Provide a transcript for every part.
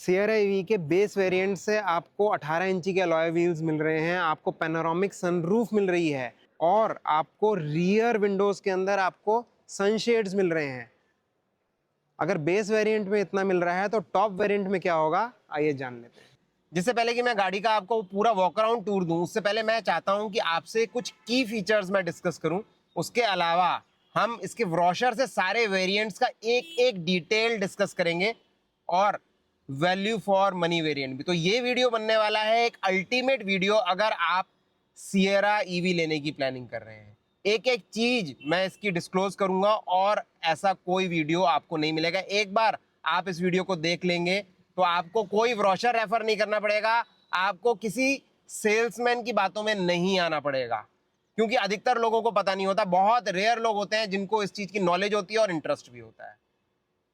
Sierra EV के base variant से आपको 18 इंची के अलॉय व्हील्स मिल रहे हैं, आपको पैनोरामिक सनरूफ मिल रही है और आपको रियर विंडोज के अंदर आपको सनशेड्स मिल रहे हैं। अगर बेस वेरिएंट में इतना मिल रहा है तो टॉप वेरिएंट में क्या होगा, आइए जान लेते हैं। जिससे पहले कि मैं गाड़ी का आपको पूरा वॉक अराउंड टूर दूं, उससे पहले मैं चाहता हूं कि आपसे कुछ की फीचर्स मैं डिस्कस करूं। उसके अलावा हम इसके ब्रोशर से सारे वेरिएंट्स का एक एक डिटेल डिस्कस करेंगे और वैल्यू फॉर मनी वेरिएंट भी। तो ये वीडियो बनने वाला है एक अल्टीमेट वीडियो अगर आप सिएरा ईवी लेने की प्लानिंग कर रहे हैं। एक एक चीज मैं इसकी डिस्क्लोज करूंगा और ऐसा कोई वीडियो आपको नहीं मिलेगा। एक बार आप इस वीडियो को देख लेंगे तो आपको कोई ब्रोशर रेफर नहीं करना पड़ेगा, आपको किसी सेल्समैन की बातों में नहीं आना पड़ेगा, क्योंकि अधिकतर लोगों को पता नहीं होता। बहुत रेयर लोग होते हैं जिनको इस चीज की नॉलेज होती है और इंटरेस्ट भी होता है।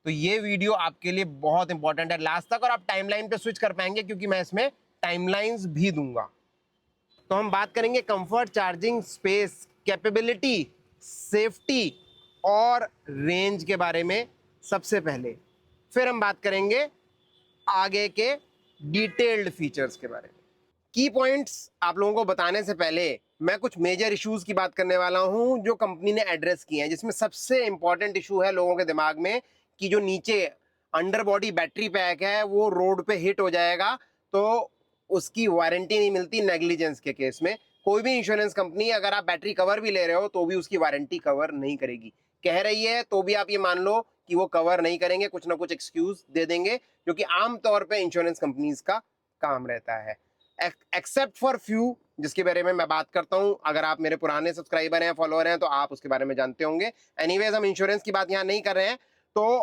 तो ये वीडियो आपके लिए बहुत इंपॉर्टेंट है लास्ट तक, और आप टाइमलाइन पे स्विच कर पाएंगे क्योंकि मैं इसमें टाइमलाइंस भी दूंगा। तो हम बात करेंगे comfort, charging, space, capability, safety और रेंज के बारे में सबसे पहले। फिर हम बात करेंगे आगे के डिटेल्ड फीचर्स के बारे में। की पॉइंट्स आप लोगों को बताने से पहले मैं कुछ मेजर इश्यूज की बात करने वाला हूं जो कंपनी ने एड्रेस किए हैं, जिसमें सबसे इंपॉर्टेंट इशू है लोगों के दिमाग में कि जो नीचे अंडर बॉडी बैटरी पैक है वो रोड पे हिट हो जाएगा तो उसकी वारंटी नहीं मिलती नेग्लिजेंस के केस में। कोई भी इंश्योरेंस कंपनी अगर आप बैटरी कवर भी ले रहे हो तो भी उसकी वारंटी कवर नहीं करेगी। कह रही है तो भी आप ये मान लो कि वो कवर नहीं करेंगे, कुछ ना कुछ एक्सक्यूज दे देंगे, जो कि आमतौर पे इंश्योरेंस कंपनीज का काम रहता है। एक्सेप्ट फॉर फ्यू, जिसके बारे में मैं बात करता हूं। अगर आप मेरे पुराने सब्सक्राइबर हैं, फॉलोअर हैं, तो आप उसके बारे में जानते होंगे। एनीवेज, हम इंश्योरेंस की बात यहां नहीं कर रहे हैं। तो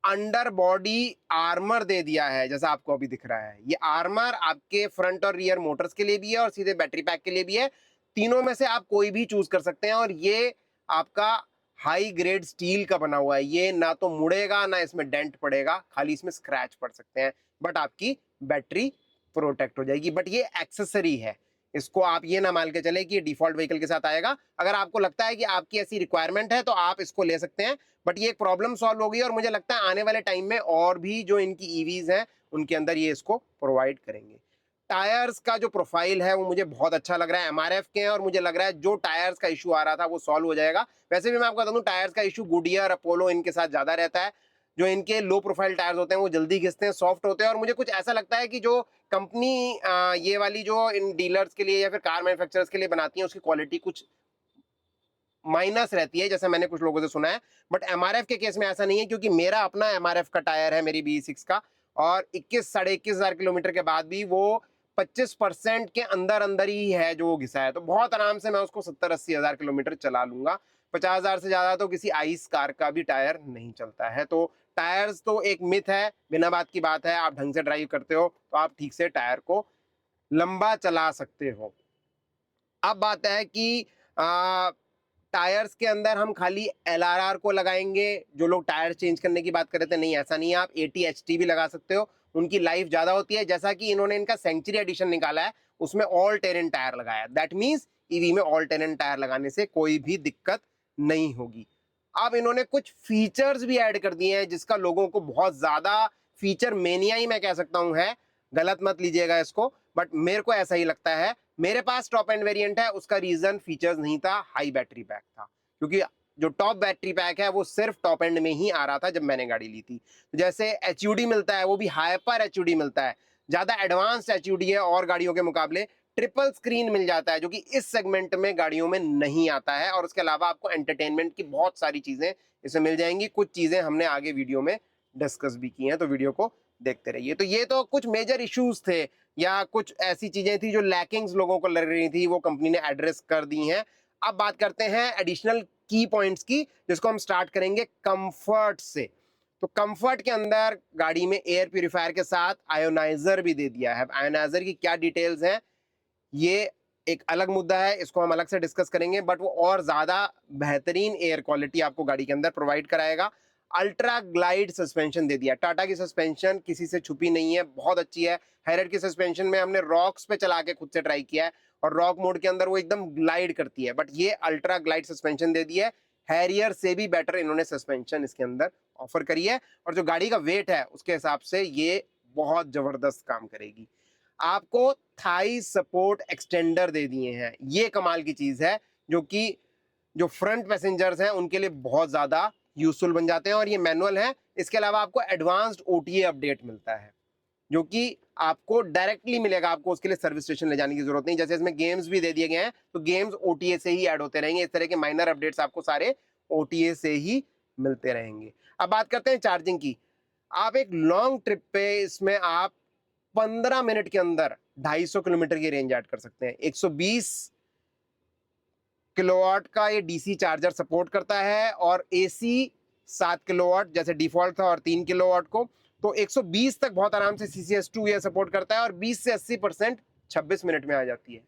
अंडर बॉडी आर्मर दे दिया है, जैसा आपको अभी दिख रहा है। ये आर्मर आपके फ्रंट और रियर मोटर्स के लिए भी है और सीधे बैटरी पैक के लिए भी है। तीनों में से आप कोई भी चूज कर सकते हैं। और ये आपका हाई ग्रेड स्टील का बना हुआ है। ये ना तो मुड़ेगा ना इसमें डेंट पड़ेगा, खाली इसमें स्क्रैच पड़ सकते हैं, बट आपकी बैटरी प्रोटेक्ट हो जाएगी। बट ये एक्सेसरी है, इसको आप ये ना मान के चले कि ये डिफॉल्ट व्हीकल के साथ आएगा। अगर आपको लगता है कि आपकी ऐसी रिक्वायरमेंट है तो आप इसको ले सकते हैं, बट ये एक प्रॉब्लम सॉल्व होगी और मुझे लगता है आने वाले टाइम में और भी जो इनकी ईवीज हैं उनके अंदर ये इसको प्रोवाइड करेंगे। टायर्स का जो प्रोफाइल है वो मुझे बहुत अच्छा लग रहा है, एमआरएफ के हैं, और मुझे लग रहा है जो टायर्स का इशू आ रहा था वो सॉल्व हो जाएगा। वैसे भी मैं आपको बता दूं, टायर्स का इशू गुडियर, अपोलो, इनके साथ ज्यादा रहता है। जो इनके लो प्रोफाइल टायर्स होते हैं वो जल्दी घिसते हैं, सॉफ्ट होते हैं, और मुझे कुछ ऐसा लगता है कि जो कंपनी ये वाली जो इन डीलर्स के लिए या फिर कार मैन्युफैक्चरर्स के लिए बनाती है उसकी क्वालिटी कुछ माइनस रहती है, जैसे मैंने कुछ लोगों से सुना है। बट एमआरएफ के केस में ऐसा नहीं है, क्योंकि मेरा अपना एमआरएफ का टायर है, मेरी बी6 का, और 21 साढ़े 21,000 किलोमीटर के बाद भी वो 25% के अंदर अंदर ही है जो घिसा है। तो बहुत आराम से मैं उसको 70-80 हजार किलोमीटर चला लूंगा। 50,000 से ज्यादा तो किसी आइस कार का भी टायर नहीं चलता है। तो टायर्स तो एक मिथ है, बिना बात की बात है। आप ढंग से ड्राइव करते हो तो आप ठीक से टायर को लंबा चला सकते हो। अब बात है कि टायर्स के अंदर हम खाली एलआरआर को लगाएंगे। जो लोग टायर चेंज करने की बात कर रहे थे, नहीं ऐसा नहीं है, आप 80 HT भी लगा सकते हो, उनकी लाइफ ज्यादा होती है। जैसा कि इन्होंने इनका सेंचुरी एडिशन निकाला है, उसमें ऑल टेरेन टायर लगाया। दैट मींस ईवी में ऑल टेरेन टायर लगाने से कोई भी दिक्कत नहीं होगी। अब इन्होंने कुछ फीचर्स भी ऐड कर दिए हैं जिसका लोगों को बहुत ज्यादा फीचर मेनिया ही मैं कह सकता हूं है, गलत मत लीजिएगा इसको, बट मेरे को ऐसा ही लगता है। मेरे पास टॉप एंड वेरिएंट है, उसका रीजन फीचर्स नहीं था, हाई बैटरी पैक था, क्योंकि जो टॉप बैटरी पैक है वो सिर्फ टॉप एंड में ही आ रहा था जब मैंने गाड़ी ली थी। जैसे एचयूडी मिलता है, वो भी हाइपर एचयूडी मिलता है, ज्यादा एडवांस एचयूडी है और गाड़ियों के मुकाबले। ट्रिपल स्क्रीन मिल जाता है जो कि इस सेगमेंट में गाड़ियों में नहीं आता है, और उसके अलावा आपको एंटरटेनमेंट की बहुत सारी चीजें इसमें मिल जाएंगी। कुछ चीजें हमने आगे वीडियो में डिस्कस भी की हैं, तो वीडियो को देखते रहिए। तो ये तो कुछ मेजर इश्यूज थे या कुछ ऐसी चीजें थी जो लैकिंग्स लोगों को लग रही थी, वो कंपनी ने एड्रेस कर दी हैं। अब बात करते हैं एडिशनल की पॉइंट्स की, जिसको हम स्टार्ट करेंगे कंफर्ट से। तो कंफर्ट के अंदर गाड़ी में एयर प्यूरिफायर के साथ आयोनाइजर भी दे दिया है। आयोनाइजर की क्या डिटेल्स हैं ये एक अलग मुद्दा है, इसको हम अलग से डिस्कस करेंगे, बट वो और ज्यादा बेहतरीन एयर क्वालिटी आपको गाड़ी के अंदर प्रोवाइड कराएगा। अल्ट्रा ग्लाइड सस्पेंशन दे दिया। टाटा की सस्पेंशन किसी से छुपी नहीं है, बहुत अच्छी है। हैरियर की सस्पेंशन में हमने रॉक्स पे चला के खुद से ट्राई किया है और रॉक मोड के अंदर वो एकदम ग्लाइड करती है, बट ये अल्ट्रा ग्लाइड सस्पेंशन दे दी है। हैरियर से भी बेटर इन्होंने सस्पेंशन इसके अंदर ऑफर करी है, और जो गाड़ी का वेट है उसके हिसाब से ये बहुत जबरदस्त काम करेगी। आपको थाई सपोर्ट एक्सटेंडर दे दिए हैं, ये कमाल की चीज है, जो कि जो फ्रंट पैसेंजर्स हैं उनके लिए बहुत ज्यादा यूजफुल बन जाते हैं। और ये मैनुअल है। इसके अलावा आपको एडवांस्ड ओटीए अपडेट मिलता है, जो कि आपको डायरेक्टली मिलेगा, आपको उसके लिए सर्विस स्टेशन ले जाने की जरूरत नहीं। जैसे इसमें गेम्स भी दे दिए गए हैं, तो गेम्स ओटीए से ही ऐड होते रहेंगे। इस तरह के माइनर अपडेट्स आपको सारे ओटीए से ही मिलते रहेंगे। अब बात करते हैं चार्जिंग की। आप एक लॉन्ग ट्रिप पे इसमें आप 15 मिनट के अंदर 250 किलोमीटर की रेंज ऐड कर सकते हैं। 120 किलोवाट का ये डीसी चार्जर सपोर्ट करता है, और एसी 7 किलोवाट जैसे डिफॉल्ट था, और 3 किलोवाट को। तो 120 तक बहुत आराम से CCS2 ये सपोर्ट करता है, और 20 से 80% 26 मिनट में आ जाती है।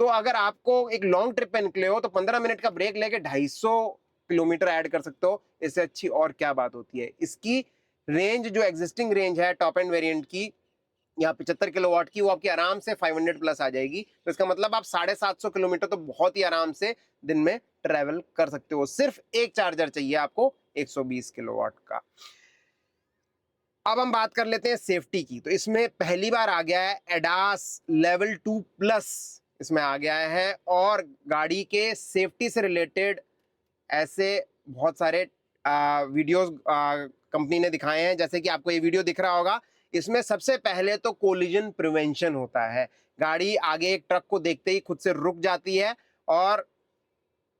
तो अगर आपको एक लॉन्ग ट्रिप पे निकले हो तो 15 मिनट का ब्रेक लेके 250 किलोमीटर ऐड कर सकते हो। इससे अच्छी और क्या बात होती है। इसकी रेंज जो एग्जिस्टिंग रेंज है टॉप एंड वेरिएंट की, या 75 किलोवाट की, वो आपकी आराम से 500 प्लस आ जाएगी। तो इसका मतलब आप 750 किलोमीटर तो बहुत ही आराम से दिन में ट्रेवल कर सकते हो। सिर्फ एक चार्जर चाहिए आपको 120 किलोवाट का। अब हम बात कर लेते हैं सेफ्टी की। तो इसमें पहली बार आ गया है एडास लेवल 2 प्लस, इसमें आ गया है। और गाड़ी के सेफ्टी से रिलेटेड ऐसे बहुत सारे वीडियोस कंपनी ने दिखाए हैं। जैसे कि आपको ये वीडियो दिख रहा होगा, इसमें सबसे पहले तो कोलिजन प्रिवेंशन होता है। गाड़ी आगे एक ट्रक को देखते ही खुद से रुक जाती है, और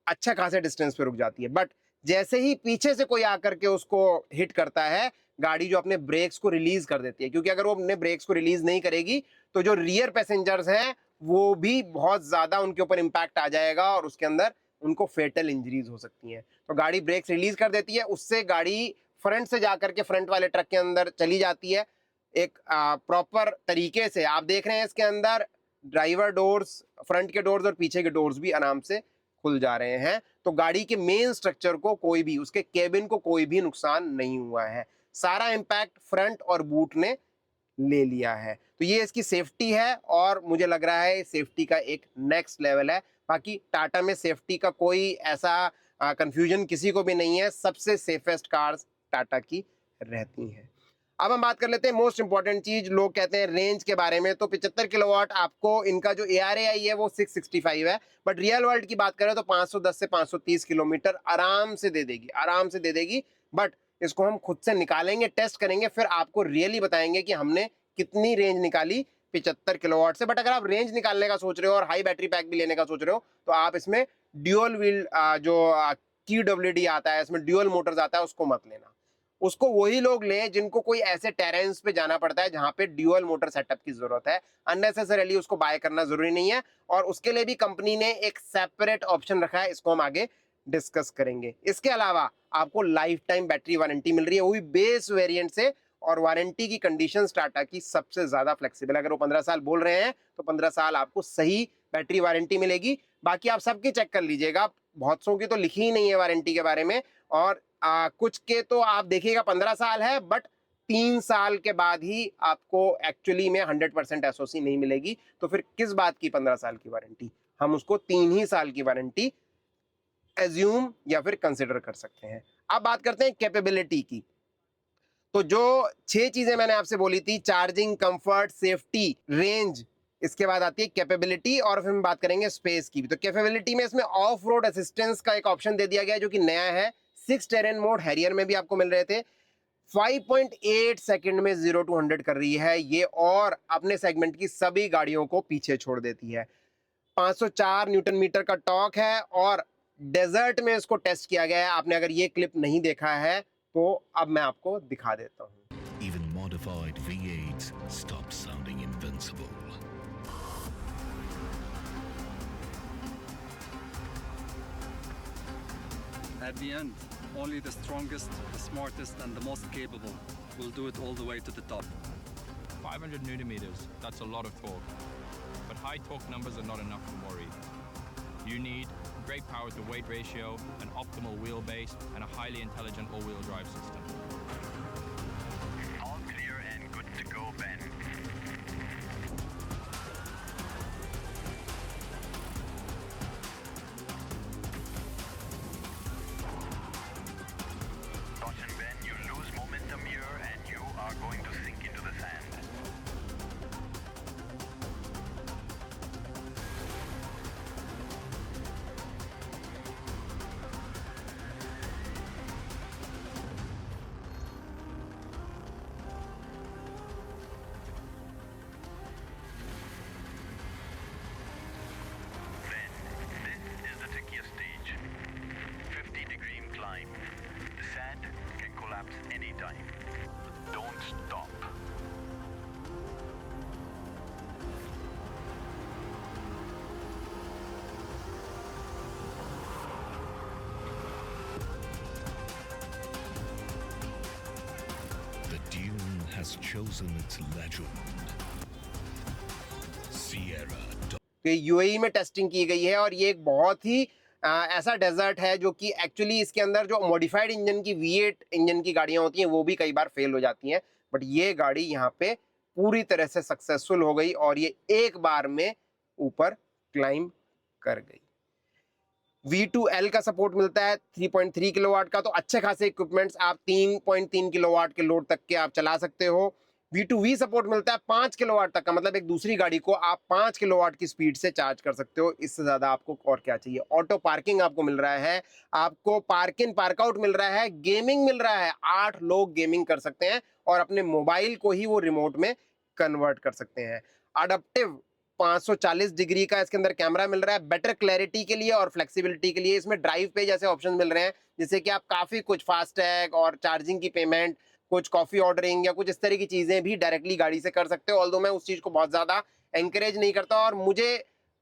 अच्छा खासे डिस्टेंस पे रुक जाती है। बट जैसे ही पीछे से कोई आकर के उसको हिट करता है, गाड़ी जो अपने ब्रेक्स को रिलीज कर देती है। क्योंकि अगर वो अपने ब्रेक्स को रिलीज नहीं करेगी तो जो रियर पैसेंजर्स हैं वो भी बहुत ज्यादा उनके ऊपर इंपैक्ट आ जाएगा, और उसके अंदर उनको फेटल इंजरीज हो सकती हैं। तो गाड़ी ब्रेक्स रिलीज कर देती है, उससे गाड़ी फ्रंट से जाकर के फ्रंट वाले ट्रक के अंदर चली जाती है। एक प्रॉपर तरीके से आप देख रहे हैं इसके अंदर ड्राइवर डोर्स, फ्रंट के डोर्स और पीछे के डोर्स भी आराम से खुल जा रहे हैं। तो गाड़ी के मेन स्ट्रक्चर को कोई भी, उसके केबिन को कोई भी नुकसान नहीं हुआ है। सारा इंपैक्ट फ्रंट और बूट ने ले लिया है। तो ये इसकी सेफ्टी है, और मुझे लग रहा है सेफ्टी का एक नेक्स्ट लेवल है। बाकी टाटा में सेफ्टी का कोई ऐसा कंफ्यूजन किसी को भी नहीं है। सबसे सेफेस्ट कार्स टाटा की रहती हैं। अब हम बात कर लेते हैं मोस्ट इंपॉर्टेंट चीज, लोग कहते हैं रेंज के बारे में। तो 75 किलोवाट आपको इनका जो ARAI है वो 665 है, बट रियल वर्ल्ड की बात करें तो 510 से 530 किलोमीटर आराम से दे देगी, आराम से दे देगी। बट इसको हम खुद से निकालेंगे, टेस्ट करेंगे, फिर आपको रियली बताएंगे कि हमने कितनी रेंज निकाली 75 किलोवाट से। बट अगर आप रेंज निकालने का सोच रहे हो और हाई बैटरी पैक भी लेने का सोच रहे हो, तो आप इसमें ड्यूअल व्हील जो QWD आता है, इसमें ड्यूअल मोटर्स आता है, उसको मत लेना। उसको वही लोग लें जिनको कोई ऐसे टेरेंस पे जाना पड़ता है जहां पे ड्यूअल मोटर सेटअप की जरूरत है। अननेसेसरीली उसको बाय करना जरूरी नहीं है, और उसके लिए भी कंपनी ने एक सेपरेट ऑप्शन रखा है, इसको हम आगे डिस्कस करेंगे। इसके अलावा आपको लाइफ टाइम बैटरी वारंटी मिल रही है, वो भी बेस वेरिएंट से। और वारंटी की कंडीशन टाटा की सबसे ज्यादा फ्लेक्सिबल। अगर वो 15 साल बोल रहे हैं तो 15 साल आपको सही बैटरी वारंटी मिलेगी। बाकी आप सबकी चेक कर लीजिएगा, बहुत सौ की तो लिखी ही नहीं है वारंटी के बारे में, और कुछ के तो आप देखिएगा 15 साल है, बट 3 साल के बाद ही आपको एक्चुअली में 100% SOC नहीं मिलेगी। तो फिर किस बात की 15 साल की वारंटी, हम उसको 3 ही साल की वारंटी एज्यूम या फिर कंसिडर कर सकते हैं। अब बात करते हैं कैपेबिलिटी की। तो जो 6 चीजें मैंने आपसे बोली थी, चार्जिंग, कंफर्ट, सेफ्टी, रेंज, इसके बाद आती है कैपेबिलिटी, और फिर हम बात करेंगे स्पेस की भी। तो कैपेबिलिटी में इसमें ऑफ रोड असिस्टेंस का एक ऑप्शन दे दिया गया है जो कि नया है। 6 टेरेन मोड हैरियर में भी आपको मिल रहे थे। 5.8 सेकंड में 0 to 100 कर रही है ये, और अपने सेगमेंट की सभी गाड़ियों को पीछे छोड़ देती है। 504 न्यूटन मीटर का टॉर्क है, और डेजर्ट में इसको टेस्ट किया गया है। आपने अगर ये क्लिप नहीं देखा है तो अब मैं आपको दिखा देता हूँ। Even modified V8s stop sounding invincible. At the end, only the strongest, the smartest, and the most capable will do it all the way to the top. 500 newton meters, that's a lot of torque. But high torque numbers are not enough to worry. You need great power to weight ratio, an optimal wheelbase, and a highly intelligent all-wheel drive system. All clear and good to go, Ben. Caution, Ben, you lose momentum here and you are going to sink into the sand. chosen its legend. Sierra. तो UAE में testing की गई है और ये एक बहुत ही ऐसा डेजर्ट है जो कि एक्चुअली इसके अंदर जो मॉडिफाइड इंजन की V8 इंजन की गाड़ियां होती हैं वो भी कई बार फेल हो जाती हैं, बट ये गाड़ी यहाँ पे पूरी तरह से सक्सेसफुल हो गई और ये एक बार में ऊपर क्लाइंब कर गई। V2L का सपोर्ट मिलता है 3.3 किलोवाट का, तो अच्छे खासे इक्विपमेंट्स आप 3.3 किलोवाट के लोड तक के आप चला सकते हो। V2V सपोर्ट मिलता है 5 किलोवाट तक का, मतलब एक दूसरी गाड़ी को आप 5 किलोवाट की स्पीड से चार्ज कर सकते हो। इससे ज्यादा आपको और क्या चाहिए। ऑटो पार्किंग आपको मिल रहा है, आपको पार्क इन पार्क आउट मिल रहा है, गेमिंग मिल रहा है, 8 लोग गेमिंग कर सकते हैं और अपने मोबाइल को ही वो रिमोट में कन्वर्ट कर सकते हैं। अडप्टिव 540 डिग्री का इसके अंदर कैमरा मिल रहा है, बेटर क्लैरिटी के लिए और फ्लेक्सिबिलिटी के लिए। इसमें ड्राइव पे जैसे ऑप्शन मिल रहे हैं जिससे कि आप काफी कुछ फास्ट टैग और चार्जिंग की पेमेंट, कुछ कॉफी ऑर्डरिंग या कुछ इस तरह की चीजें भी डायरेक्टली गाड़ी से कर सकते हो। ऑल्दो मैं उस चीज को बहुत ज्यादा एंकरेज नहीं करता और मुझे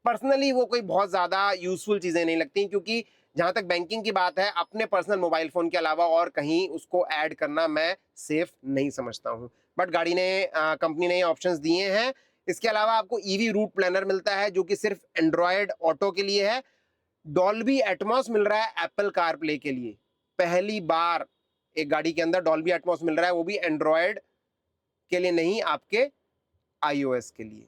पर्सनली वो कोई बहुत ज्यादा यूजफुल चीजें नहीं लगती, क्योंकि जहां तक बैंकिंग की बात है अपने पर्सनल मोबाइल फोन के अलावा और कहीं उसको ऐड करना मैं सेफ नहीं समझता हूं। बट गाड़ी ने कंपनी ने ऑप्शंस दिए हैं। इसके अलावा आपको ईवी रूट प्लानर मिलता है जो कि सिर्फ एंड्रॉयड ऑटो के लिए है। डॉल्बी एटमॉस मिल रहा है एप्पल कार प्ले के लिए, पहली बार एक गाड़ी के अंदर डॉल्बी एटमॉस मिल रहा है, वो भी एंड्रॉयड के लिए नहीं, आपके iOS के लिए।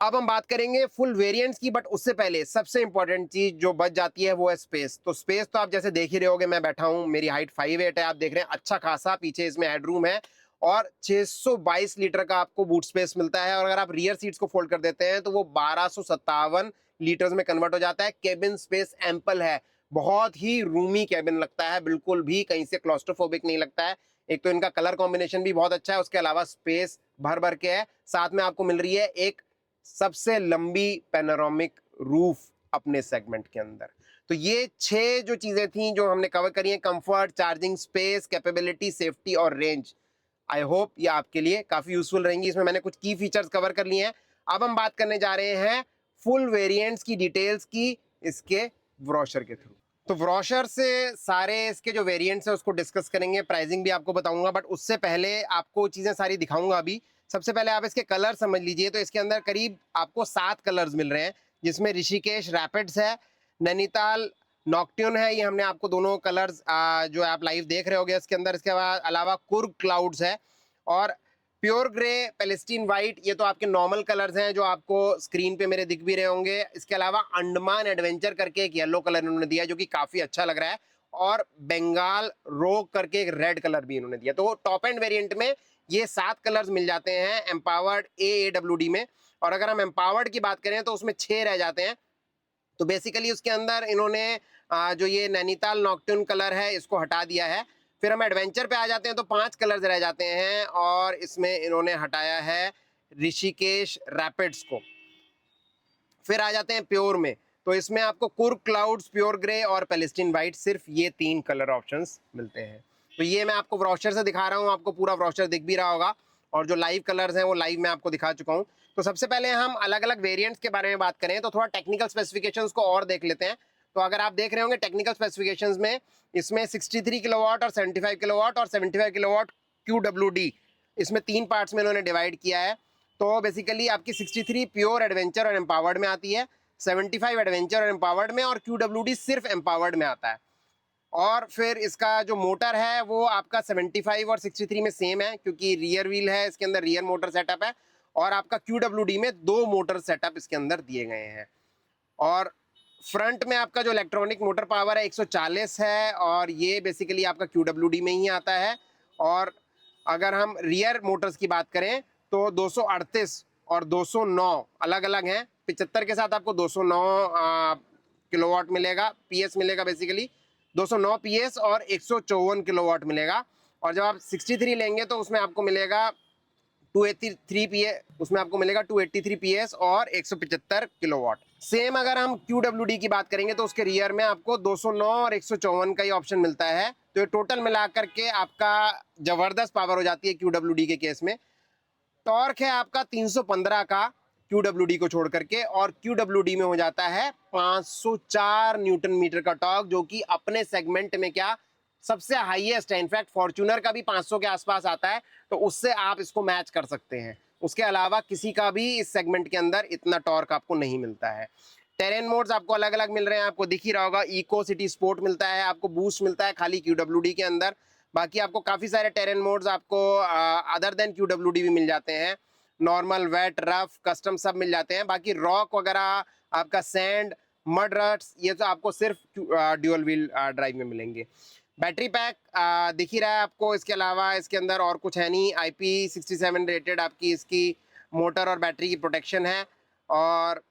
अब हम बात करेंगे फुल वेरिएंट्स की, बट उससे पहले सबसे इंपॉर्टेंट चीज जो बच जाती है वो है स्पेस। तो स्पेस तो आप जैसे देख ही रहे होगे, मैं बैठा हूं, मेरी हाइट 5'8" है, आप देख रहे हैं अच्छा खासा पीछे इसमें हेडरूम है और 622 लीटर का आपको बूट स्पेस मिलता है। और अगर आप रियर सीट्स को फोल्ड कर देते हैं तो वो 1257 लीटर्स में कन्वर्ट हो जाता है। केबिन स्पेस एम्पल है, बहुत ही रूमी केबिन लगता है, बिल्कुल भी कहीं से क्लॉस्ट्रोफोबिक नहीं लगता है। एक तो इनका कलर कॉम्बिनेशन भी बहुत अच्छा है, उसके अलावा स्पेस भर भर के है। साथ में आपको मिल रही है एक सबसे लंबी पैनोरामिक रूफ अपने सेगमेंट के अंदर। तो ये 6 जो चीजें थी जो हमने कवर करी हैं, comfort, charging, space, capability, safety और रेंज। आई होप ये आपके लिए काफी यूजफुल रहेंगी। इसमें मैंने कुछ की फीचर्स कवर कर लिए हैं। अब हम बात करने जा रहे हैं फुल वेरिएंट्स की डिटेल्स की इसके ब्रोशर के थ्रू। तो ब्रोशर से सारे इसके जो वेरिएंट्स है उसको डिस्कस करेंगे, प्राइसिंग भी आपको बताऊंगा, बट उससे पहले आपको चीजें सारी दिखाऊंगा। अभी सबसे पहले आप इसके कलर समझ लीजिए। तो इसके अंदर करीब आपको 7 कलर्स मिल रहे हैं, जिसमें ऋषिकेश रैपिड्स है, नैनीताल नॉक्ट्यून है, ये हमने आपको दोनों कलर्स जो आप लाइव देख रहे होगे इसके अंदर। इसके बाद अलावा कुर्ग क्लाउड्स है और प्योर ग्रे, पैलेस्टीन वाइट, ये तो आपके नॉर्मल कलर्स हैं जो आपको स्क्रीन पे मेरे दिख भी रहे होंगे। इसके अलावा अंडमान एडवेंचर करके एक येलो कलर इन्होंने दिया जो कि काफी अच्छा लग रहा है, और बंगाल रोग करके एक रेड कलर भी इन्होंने दिया। तो टॉप एंड वेरिएंट में ये 7 कलर्स मिल जाते हैं एम्पावर्ड AAWD में। और अगर हम एम्पावर्ड की बात करें तो उसमें 6 रह जाते हैं। तो बेसिकली उसके अंदर इन्होंने जो ये नैनीताल नॉक्ट्यून कलर है इसको हटा दिया है। फिर हम एडवेंचर पे आ जाते हैं तो 5 कलर्स रह जाते हैं और इसमें इन्होंने हटाया है ऋषिकेश रैपिड्स को। फिर आ जाते हैं प्योर में, तो इसमें आपको कुर्ग क्लाउड्स, प्योर ग्रे और पैलेस्टीन वाइट, सिर्फ ये 3 कलर ऑप्शंस मिलते हैं। तो ये मैं आपको ब्रोशर से दिखा रहा हूँ, आपको पूरा ब्रोशर दिख भी रहा होगा और जो लाइव कलर्स हैं वो लाइव में आपको दिखा चुका हूँ। तो सबसे पहले हम अलग अलग वेरिएंट्स के बारे में बात करें तो थोड़ा टेक्निकल स्पेसिफिकेशंस को और देख लेते हैं। तो अगर आप देख रहे होंगे टेक्निकल स्पेसिफिकेशंस में इसमें 63 किलोवाट और 75 किलोवाट और 75 किलोवाट QWD, इसमें 3 पार्ट्स में इन्होंने डिवाइड किया है। तो बेसिकली आपकी 63 प्योर एडवेंचर और एम्पावर्ड में आती है, 75 एडवेंचर और एम्पावर्ड में, और QWD सिर्फ एम्पावर्ड में आता है। और फिर इसका जो मोटर है वो आपका 75 और 63 में सेम है, क्योंकि रियर व्हील है, इसके अंदर रियर मोटर सेटअप है, और आपका QWD में 2 मोटर सेटअप इसके अंदर दिए गए हैं। और फ्रंट में आपका जो इलेक्ट्रॉनिक मोटर पावर है 140 है और ये बेसिकली आपका QWD में ही आता है। और अगर हम रियर मोटर्स की बात करें तो 238 और 209 अलग अलग हैं। 75 के साथ आपको 209 किलोवाट मिलेगा, PS मिलेगा, बेसिकली 209 PS और 154 किलोवाट मिलेगा। और जब आप 63 लेंगे तो उसमें आपको मिलेगा 283 PS, उसमें आपको मिलेगा 283 PS और 175 किलोवाट। सेम अगर हम QWD की बात करेंगे तो उसके रियर में आपको 209 और 154 का ही ऑप्शन मिलता है। तो ये टोटल मिलाकर के आपका जबरदस्त पावर हो जाती है QWD के केस में। टॉर्क है आपका 315 का QWD को छोड़ करके, और QWD में हो जाता है 504 न्यूटन मीटर का टॉर्क, जो कि अपने सेगमेंट में क्या सबसे हाईएस्ट है। इनफैक्ट फॉर्च्यूनर का भी 500 के आसपास आता है, तो उससे आप इसको मैच कर सकते हैं। उसके अलावा किसी का भी इस सेगमेंट के अंदर इतना टॉर्क आपको नहीं मिलता है। टेरेन मोड्स आपको अलग अलग मिल रहे हैं, आपको दिख ही रहा होगा। इको, सिटी स्पोर्ट मिलता है, आपको बूस्ट मिलता है खाली QWD के अंदर। बाकी आपको काफ़ी सारे टेरेन मोड्स आपको अदर देन QWD भी मिल जाते हैं। नॉर्मल, वेट, रफ, कस्टम सब मिल जाते हैं। बाकी रॉक वगैरह, आपका सैंड, मड रट्स, ये तो आपको सिर्फ ड्यूअल व्हील ड्राइव में मिलेंगे। बैटरी पैक दिख ही रहा है आपको। इसके अलावा इसके अंदर और कुछ है नहीं। IP67 रेटेड आपकी इसकी मोटर और बैटरी की प्रोटेक्शन है। और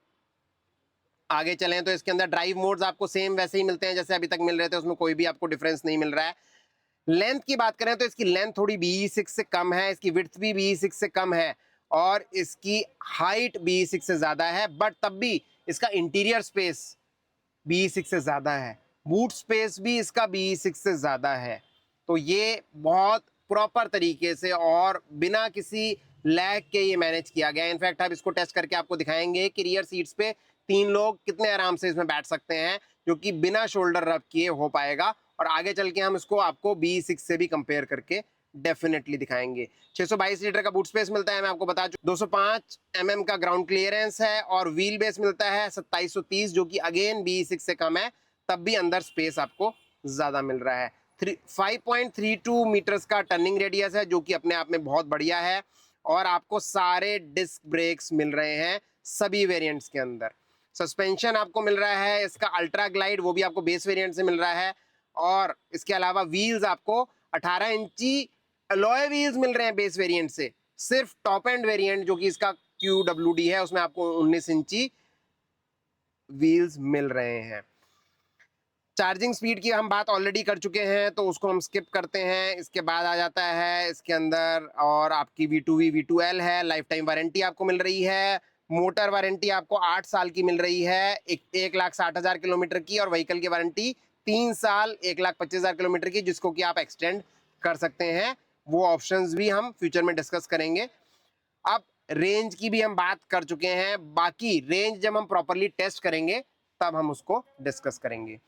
आगे चलें तो इसके अंदर ड्राइव मोड्स आपको सेम वैसे ही मिलते हैं जैसे अभी तक मिल रहे थे, उसमें कोई भी आपको डिफरेंस नहीं मिल रहा है। लेंथ की बात करें तो इसकी लेंथ थोड़ी BE6 से कम है, इसकी विड्थ भी BE6 से कम है और इसकी हाइट BE6 से ज़्यादा है, बट तब भी इसका इंटीरियर स्पेस BE6 से ज़्यादा है। बूट स्पेस भी इसका BE6 से ज़्यादा है। तो ये बहुत प्रॉपर तरीके से और बिना किसी लैग के ये मैनेज किया गया है। इनफैक्ट आप इसको टेस्ट करके आपको दिखाएंगे कि रियर सीट्स पे 3 लोग कितने आराम से इसमें बैठ सकते हैं, जो कि बिना शोल्डर रब किए हो पाएगा। और आगे चल के हम इसको आपको BE6 से भी कंपेयर करके डेफिनेटली दिखाएंगे। 622 लीटर का बूट स्पेस मिलता है, मैं आपको बता चुका। 205 mm का ग्राउंड क्लियरेंस है और व्हील बेस मिलता है 2730, जो कि अगेन BE6 से कम है, तब भी अंदर स्पेस आपको ज़्यादा मिल रहा है। 5.32 मीटर्स का टर्निंग रेडियस है, जो कि अपने आप में बहुत बढ़िया है। और आपको सारे डिस्क ब्रेक्स मिल रहे हैं सभी वेरिएंट्स के अंदर। सस्पेंशन आपको मिल रहा है इसका अल्ट्रा ग्लाइड, वो भी आपको बेस वेरिएंट से मिल रहा है। और इसके अलावा व्हील्स आपको 18 इंची अलॉय व्हील्स मिल रहे हैं बेस वेरिएंट से। सिर्फ टॉप एंड वेरिएंट जो कि इसका QWD है उसमें आपको 19 इंची व्हील्स मिल रहे हैं। चार्जिंग स्पीड की हम बात ऑलरेडी कर चुके हैं, तो उसको हम स्किप करते हैं। इसके बाद आ जाता है इसके अंदर और आपकी V2V V2L है। लाइफ टाइम वारंटी आपको मिल रही है। मोटर वारंटी आपको 8 साल की मिल रही है, 1,60,000 किलोमीटर की। और व्हीकल की वारंटी 3 साल 1,25,000 किलोमीटर की, जिसको कि आप एक्सटेंड कर सकते हैं। वो ऑप्शंस भी हम फ्यूचर में डिस्कस करेंगे। अब रेंज की भी हम बात कर चुके हैं, बाकी रेंज जब हम प्रॉपरली टेस्ट करेंगे तब हम उसको डिस्कस करेंगे।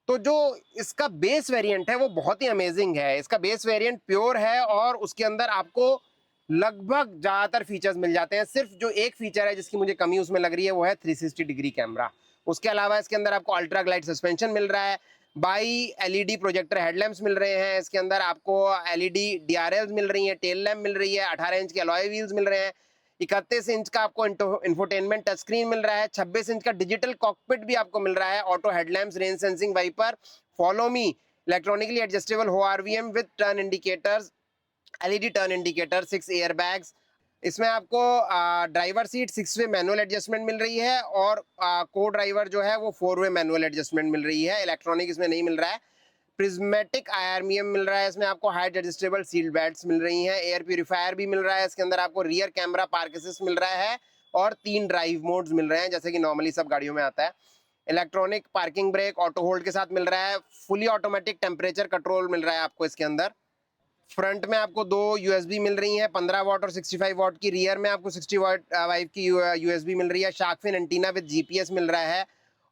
तो जो इसका बेस वेरिएंट है वो बहुत ही अमेजिंग है। इसका बेस वेरिएंट प्योर है और उसके अंदर आपको लगभग ज़्यादातर फीचर्स मिल जाते हैं। सिर्फ जो एक फीचर है जिसकी मुझे कमी उसमें लग रही है वो है 360 डिग्री कैमरा। उसके अलावा इसके अंदर आपको अल्ट्रा ग्लाइड सस्पेंशन मिल रहा है, बाई LED प्रोजेक्टर हेडलैम्प्स मिल रहे हैं। इसके अंदर आपको LED DRLs मिल रही हैं, टेल लैम्प मिल रही है, 18 इंच के अलॉय व्हील्स मिल रहे हैं, 31 इंच का आपको इंफोटेनमेंट टच स्क्रीन मिल रहा है, 26 इंच का डिजिटल कॉकपिट भी आपको मिल रहा है, auto headlamps, rain sensing wiper, follow me, electronically adjustable ORVM with turn indicators, LED turn indicator, 6 air bags. इसमें आपको driver seat 6 way manual adjustment मिल रही है और को ड्राइवर जो है वो 4 वे मैनुअल एडजस्टमेंट मिल रही है। इलेक्ट्रॉनिक इसमें नहीं मिल रहा है। प्रिज्मेटिक IRMM मिल रहा है, इसमें आपको हाइट एडजस्टेबल सीट बेल्ट्स मिल रही हैं, एयर प्यूरीफायर भी मिल रहा है। इसके अंदर आपको रियर कैमरा, पार्क असिस्ट मिल रहा है और 3 ड्राइव मोड्स मिल रहे हैं जैसे कि नॉर्मली सब गाड़ियों में आता है। Electronic parking brake auto hold के साथ मिल रहा है। फुली ऑटोमेटिक टेम्परेचर कंट्रोल मिल रहा है आपको इसके अंदर। फ्रंट में आपको 2 USB मिल रही हैं, 15 वाट और 65 वाट की। रियर में आपको 60 वाट की USB मिल रही है। Shark fin antenna with GPS मिल रहा है।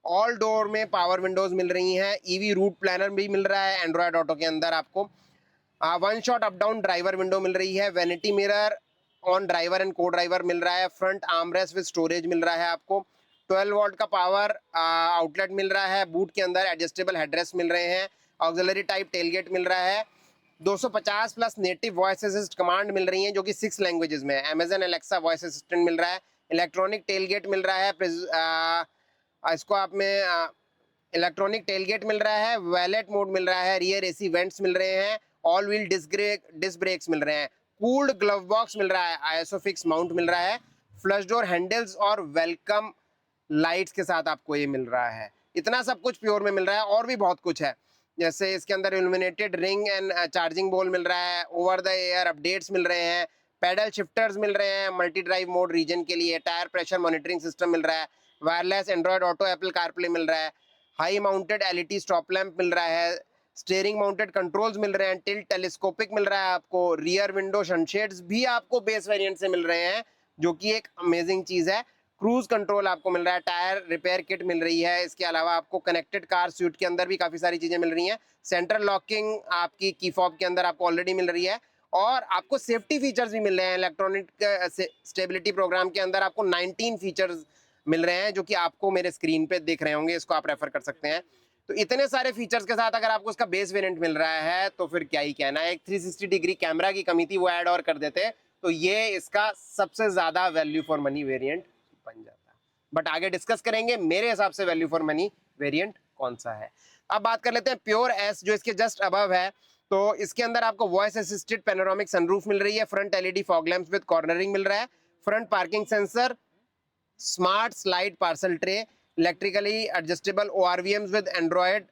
ऑल डोर में पावर विंडोज मिल रही हैं। EV रूट प्लानर भी मिल रहा है एंड्रॉयड ऑटो के अंदर आपको। 1 shot up down driver window मिल रही है। Vanity mirror on driver and co driver मिल रहा है। फ्रंट आर्मरेस्ट विद स्टोरेज मिल रहा है आपको। 12 वॉट का पावर आउटलेट मिल रहा है। बूट के अंदर एडजस्टेबल हेडरेस्ट मिल रहे हैं। ऑक्सिलरी टाइप टेलगेट मिल रहा है। 250 plus native voice assist command मिल रही हैं जो कि 6 लैंग्वेजेस में है। अमेजन एलेक्सा वॉइस असिस्टेंट मिल रहा है। इलेक्ट्रॉनिक टेलगेट मिल रहा है। इसको आप में इलेक्ट्रॉनिक टेलगेट मिल रहा है। वैलेट मोड मिल रहा है। रियर AC वेंट्स मिल रहे हैं। ऑल व्हील डिस्क ब्रेक्स मिल रहे हैं। कूल्ड ग्लव बॉक्स मिल रहा है। ISOFIX माउंट मिल रहा है। फ्लश डोर हैंडल्स और वेलकम लाइट्स के साथ आपको ये मिल रहा है। इतना सब कुछ प्योर में मिल रहा है और भी बहुत कुछ है, जैसे इसके अंदर इल्यूमिनेटेड रिंग एंड चार्जिंग बोल मिल रहा है। ओवर द एयर अपडेट्स मिल रहे हैं। पैडल शिफ्टर्स मिल रहे हैं मल्टी ड्राइव मोड रीजन के लिए। टायर प्रेशर मॉनिटरिंग सिस्टम मिल रहा है। Wireless Android Auto Apple CarPlay मिल रहा है। High mounted LED stop lamp मिल रहा है। स्टीयरिंग माउंटेड कंट्रोल्स मिल रहे हैं। टिल्ट टेलीस्कोपिक मिल रहा है आपको। रियर विंडो सनशेड्स भी आपको बेस वेरिएंट से मिल रहे हैं जो कि एक अमेजिंग चीज़ है। क्रूज कंट्रोल आपको मिल रहा है, टायर रिपेयर किट मिल रही है, इसके अलावा आपको कनेक्टेड कार सूट के अंदर भी काफ़ी सारी चीज़ें मिल रही हैं, सेंट्रल लॉकिंग आपकी की फॉब के अंदर आपको ऑलरेडी मिल रही है, और आपको सेफ्टी फीचर्स भी मिल रहे हैं। इलेक्ट्रॉनिक स्टेबिलिटी प्रोग्राम के अंदर आपको 19 फीचर्स मिल रहे हैं, जो कि आपको मेरे स्क्रीन पे दिख रहे होंगे, इसको आप रेफर कर सकते हैं। तो इतने सारे फीचर्स के साथ अगर आपको इसका बेस वेरिएंट मिल रहा है तो फिर क्या ही कहना है। एक 360 डिग्री कैमरा की कमी थी, वो ऐड और कर देते तो ये इसका सबसे ज़्यादा वैल्यू फॉर मनी वेरिएंट बन जाता। बट आगे डिस्कस करेंगे मेरे हिसाब से वैल्यू फॉर मनी वेरिएंट कौन सा है। अब बात कर लेते हैं प्योर एस, जो इसके जस्ट अबव है। तो इसके अंदर आपको वॉइस असिस्टेड पैनोरामिक सनरूफ मिल रही है, front LED fog lamps with cornering मिल रहा है, front parking sensor, smart slide parcel tray, electrically adjustable ORVMs with Android,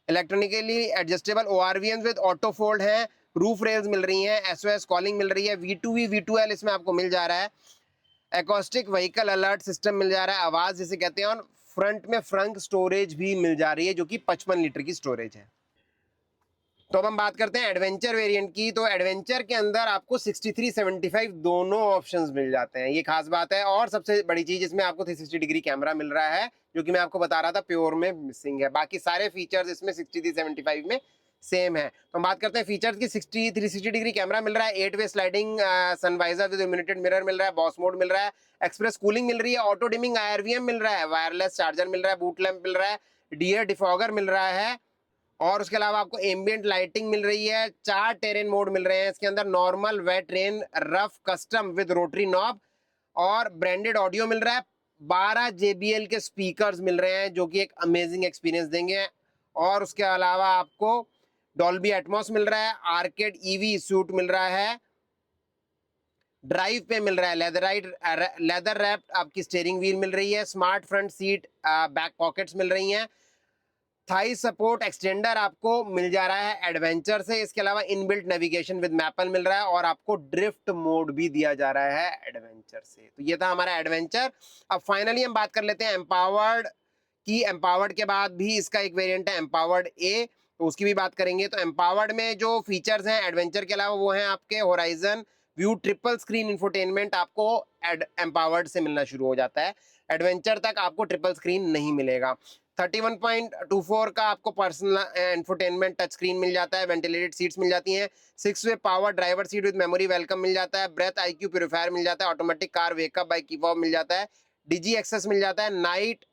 electronically adjustable ORVMs with auto fold है, रूफ रेल्स मिल रही हैं, SOS कॉलिंग मिल रही है, V2V V2L इसमें आपको मिल जा रहा है, एकॉस्टिक व्हीकल अलर्ट सिस्टम मिल जा रहा है, आवाज जिसे कहते हैं, और फ्रंट में फ्रंट स्टोरेज भी मिल जा रही है, जो कि 55 लीटर की स्टोरेज है। तो अब हम बात करते हैं एडवेंचर वेरिएंट की। तो एडवेंचर के अंदर आपको 63, 75 दोनों ऑप्शंस मिल जाते हैं, ये खास बात है। और सबसे बड़ी चीज, इसमें आपको 360 डिग्री कैमरा मिल रहा है, जो कि मैं आपको बता रहा था प्योर में मिसिंग है। बाकी सारे फीचर्स इसमें 63, 75 में सेम है। तो हम बात करते हैं फीचर्स की। 360 डिग्री कैमरा मिल रहा है, 8 way sliding sun visor with illuminated mirror मिल रहा है, बॉस मोड मिल रहा है, एक्सप्रेस कूलिंग मिल रही है, ऑटो डिमिंग IRVM मिल रहा है, वायरलेस चार्जर मिल रहा है, बूट लैंप मिल रहा है, डियर डिफॉगर मिल रहा है, और उसके अलावा आपको एम्बिएंट लाइटिंग मिल रही है। 4 टेरेन मोड मिल रहे हैं इसके अंदर, normal, wet, rain, rough, custom with rotary knob, और ब्रांडेड ऑडियो मिल रहा है। 12 JBL के स्पीकर्स मिल रहे हैं, जो कि एक अमेजिंग एक्सपीरियंस देंगे। और उसके अलावा आपको डॉल्बी एटमॉस मिल रहा है, आर्केड EV सूट मिल रहा है, ड्राइव पे मिल रहा है लेदर रैप्ड आपकी स्टीयरिंग व्हील मिल रही है, smart front seat, back pockets मिल रही हैं, थाई सपोर्ट एक्सटेंडर आपको मिल जा रहा है एडवेंचर से। इसके अलावा इनबिल्ट नेविगेशन विद मैपल मिल रहा है, और आपको ड्रिफ्ट मोड भी दिया जा रहा है एडवेंचर से। तो ये था हमारा एडवेंचर। अब फाइनली हम बात कर लेते हैं एम्पावर्ड की। एम्पावर्ड के बाद भी इसका एक वेरिएंट है एम्पावर्ड A, तो उसकी भी बात करेंगे। तो एम्पावर्ड में जो फीचर्स हैं एडवेंचर के अलावा, वो हैं आपके horizon view triple screen infotainment आपको एम्पावर्ड से मिलना शुरू हो जाता है। एडवेंचर तक आपको ट्रिपल स्क्रीन नहीं मिलेगा। 31.24 का आपको पर्सनल इंफोटेनमेंट टच स्क्रीन मिल जाता है, वेंटिलेटेड सीट्स मिल जाती हैं, 6 way power driver seat with memory welcome मिल जाता है, ब्रेथ IQ प्यूरीफायर मिल जाता है, automatic car wake up by key fob मिल जाता है, डिजी एक्सेस मिल जाता है, night